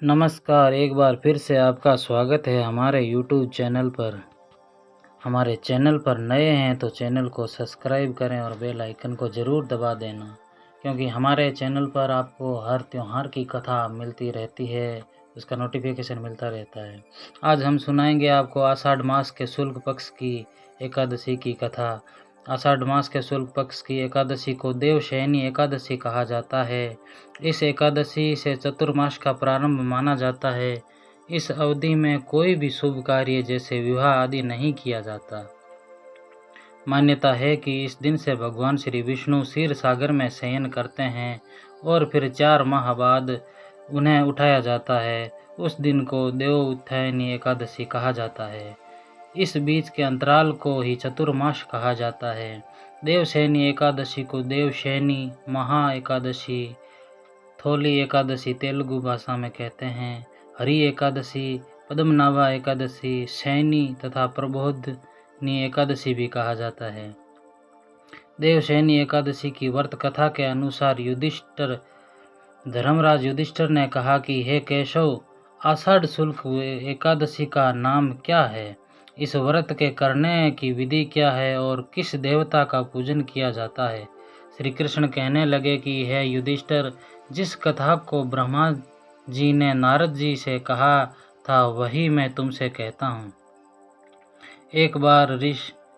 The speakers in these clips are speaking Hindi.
नमस्कार, एक बार फिर से आपका स्वागत है हमारे YouTube चैनल पर। हमारे चैनल पर नए हैं तो चैनल को सब्सक्राइब करें और बेल आइकन को ज़रूर दबा देना, क्योंकि हमारे चैनल पर आपको हर त्योहार की कथा मिलती रहती है, उसका नोटिफिकेशन मिलता रहता है। आज हम सुनाएंगे आपको आषाढ़ मास के शुक्ल पक्ष की एकादशी की कथा। आषाढ़ मास के शुक्ल पक्ष की एकादशी को देवशयनी एकादशी कहा जाता है। इस एकादशी से चतुर्मास का प्रारंभ माना जाता है। इस अवधि में कोई भी शुभ कार्य जैसे विवाह आदि नहीं किया जाता। मान्यता है कि इस दिन से भगवान श्री विष्णु क्षीर सागर में शयन करते हैं और फिर 4 माह बाद उन्हें उठाया जाता है। उस दिन को देवोत्थानी एकादशी कहा जाता है। इस बीच के अंतराल को ही चतुर्मास कहा जाता है। देवशयनी एकादशी को देवशयनी, महा एकादशी, थोली एकादशी तेलुगु भाषा में कहते हैं, हरि एकादशी, पद्मनाभा एकादशी, शयनी तथा प्रबोधनी एकादशी भी कहा जाता है। देवशयनी एकादशी की व्रत कथा के अनुसार धर्मराज युधिष्ठिर ने कहा कि हे केशव, आषाढ़ शुक्ल एकादशी का नाम क्या है? इस व्रत के करने की विधि क्या है और किस देवता का पूजन किया जाता है? श्री कृष्ण कहने लगे कि हे युधिष्ठिर, जिस कथा को ब्रह्मा जी ने नारद जी से कहा था वही मैं तुमसे कहता हूँ। एक बार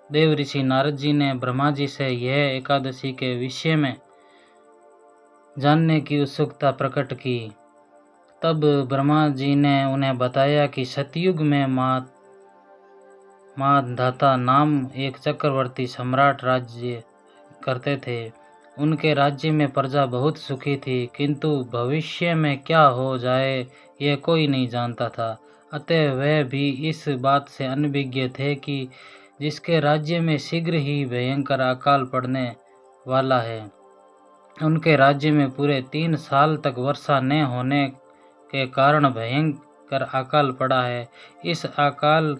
देव ऋषि नारद जी ने ब्रह्मा जी से यह एकादशी के विषय में जानने की उत्सुकता प्रकट की। तब ब्रह्मा जी ने उन्हें बताया कि सतयुग में माधाता नाम एक चक्रवर्ती सम्राट राज्य करते थे। उनके राज्य में प्रजा बहुत सुखी थी, किंतु भविष्य में क्या हो जाए यह कोई नहीं जानता था। अतः वह भी इस बात से अनभिज्ञ थे कि जिसके राज्य में शीघ्र ही भयंकर अकाल पड़ने वाला है, उनके राज्य में पूरे 3 साल तक वर्षा न होने के कारण भयंकर अकाल पड़ा है। इस अकाल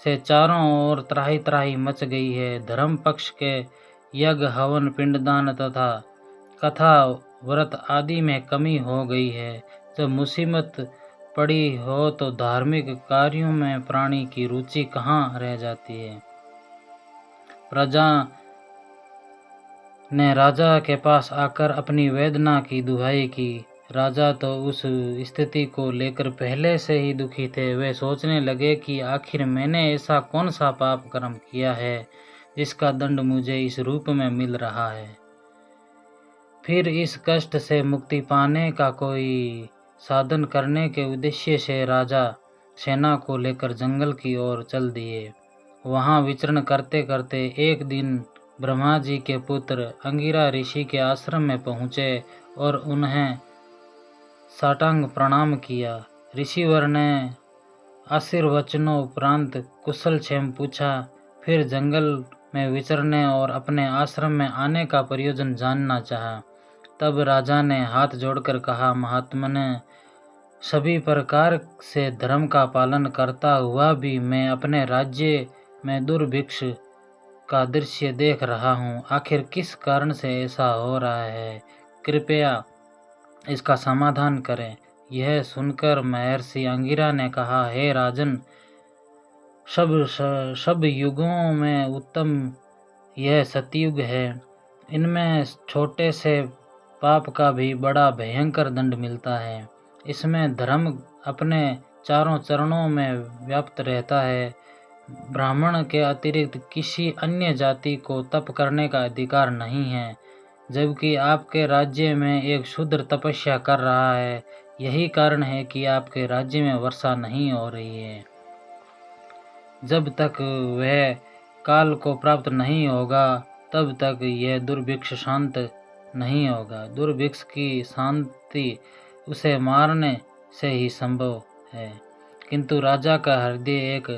से चारों ओर त्राही त्राही मच गई है। धर्म पक्ष के यज्ञ, हवन, पिंडदान तथा कथा व्रत आदि में कमी हो गई है। जब मुसीबत पड़ी हो तो धार्मिक कार्यों में प्राणी की रुचि कहाँ रह जाती है। प्रजा ने राजा के पास आकर अपनी वेदना की दुहाई की। राजा तो उस स्थिति को लेकर पहले से ही दुखी थे। वे सोचने लगे कि आखिर मैंने ऐसा कौन सा पाप कर्म किया है जिसका दंड मुझे इस रूप में मिल रहा है। फिर इस कष्ट से मुक्ति पाने का कोई साधन करने के उद्देश्य से राजा सेना को लेकर जंगल की ओर चल दिए। वहां विचरण करते करते एक दिन ब्रह्मा जी के पुत्र अंगिरा ऋषि के आश्रम में पहुँचे और उन्हें साष्टांग प्रणाम किया। ऋषिवर ने आशीर्वचनों उपरांत कुशल क्षेम पूछा, फिर जंगल में विचरने और अपने आश्रम में आने का प्रयोजन जानना चाहा। तब राजा ने हाथ जोड़कर कहा, महात्मने, सभी प्रकार से धर्म का पालन करता हुआ भी मैं अपने राज्य में दुर्भिक्ष का दृश्य देख रहा हूँ। आखिर किस कारण से ऐसा हो रहा है? कृपया इसका समाधान करें। यह सुनकर महर्षि अंगिरा ने कहा, हे राजन, सब युगों में उत्तम यह सतयुग है। इनमें छोटे से पाप का भी बड़ा भयंकर दंड मिलता है। इसमें धर्म अपने चारों चरणों में व्याप्त रहता है। ब्राह्मण के अतिरिक्त किसी अन्य जाति को तप करने का अधिकार नहीं है, जबकि आपके राज्य में एक शूद्र तपस्या कर रहा है। यही कारण है कि आपके राज्य में वर्षा नहीं हो रही है। जब तक वह काल को प्राप्त नहीं होगा तब तक यह दुर्भिक्ष शांत नहीं होगा। दुर्भिक्ष की शांति उसे मारने से ही संभव है। किंतु राजा का हृदय एक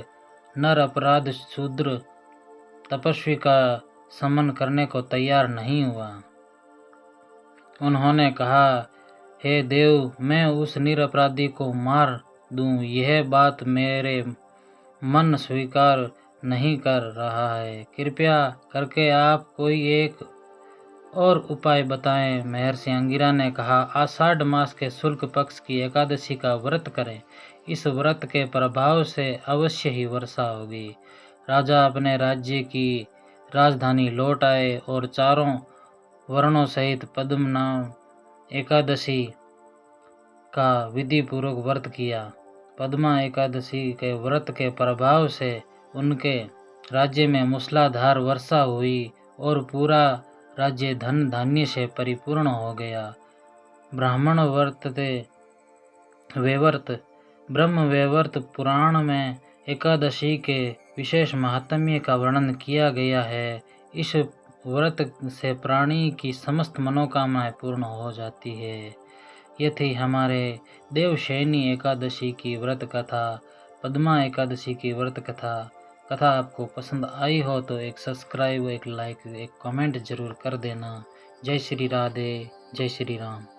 नर अपराध शूद्र तपस्वी का समन करने को तैयार नहीं हुआ। उन्होंने कहा, हे देव, मैं उस निरपराधी को मार दूं, यह बात मेरे मन स्वीकार नहीं कर रहा है। कृपया करके आप कोई एक और उपाय बताएं। महर्षि अंगिरा ने कहा, आषाढ़ मास के शुक्ल पक्ष की एकादशी का व्रत करें। इस व्रत के प्रभाव से अवश्य ही वर्षा होगी। राजा अपने राज्य की राजधानी लौट आए और चारों वर्णों सहित पद्म नाम एकादशी का विधि पूर्वक व्रत किया। पद्मा एकादशी के व्रत के प्रभाव से उनके राज्य में मूसलाधार वर्षा हुई और पूरा राज्य धन धान्य से परिपूर्ण हो गया। ब्राह्मण वर्तते वेवर्त ब्रह्म वेवर्त पुराण में एकादशी के विशेष महात्म्य का वर्णन किया गया है। इस व्रत से प्राणी की समस्त मनोकामनाएं पूर्ण हो जाती है। ये थी हमारे देवशयनी एकादशी की व्रत कथा, पद्मा एकादशी की व्रत कथा। कथा आपको पसंद आई हो तो एक सब्सक्राइब, एक लाइक, एक कमेंट जरूर कर देना। जय श्री राधे, जय श्री राम।